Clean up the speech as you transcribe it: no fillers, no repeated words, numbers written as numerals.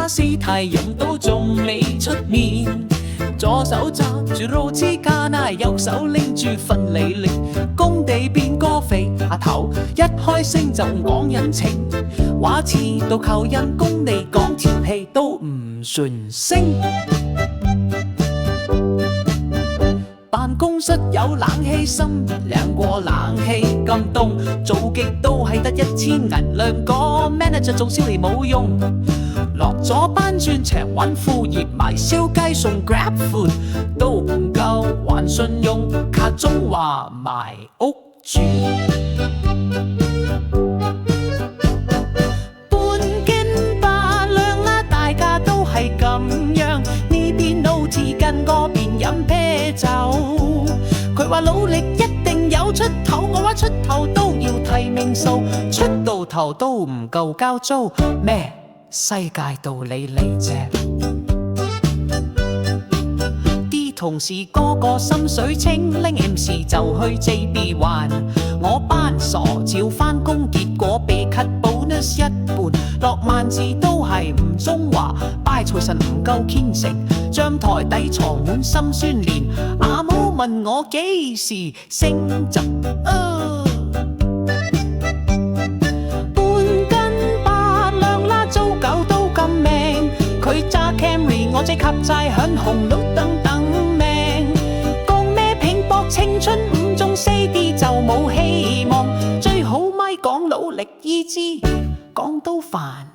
巴士太陽都仲未出面，左手揸住路支架，右手拎住份履歷。工地變個肥阿頭，一開聲就講人情，話遲到求人工，你講條氣都唔順聲。辦公室有冷氣，心涼過冷氣咁凍，做極都係得1000銀兩個 manager 仲笑你冇用。落咗班轉場揾副業賣燒雞送 Grab Food 都唔夠還信用卡中話賣屋住。半斤八兩啦，大家都係咁樣，呢邊 OT 跟嗰邊飲啤酒。佢話努力一定有出頭，我話出頭都要提名數，出到頭都唔夠交租咩？世界道理嚟啫，啲同事個個心水清，拎 MC 就去 JB 玩。我班傻照返工，結果被 cut bonus 一半，落萬字都係唔中華，拜財神唔夠虔誠，張台底藏滿心酸，連阿媽問我幾時升職。佢揸 Camry， 我即刻齋響紅綠燈等命。講咩拼搏青春5中 4D 就冇希望，最好咪講努力意志，講到煩。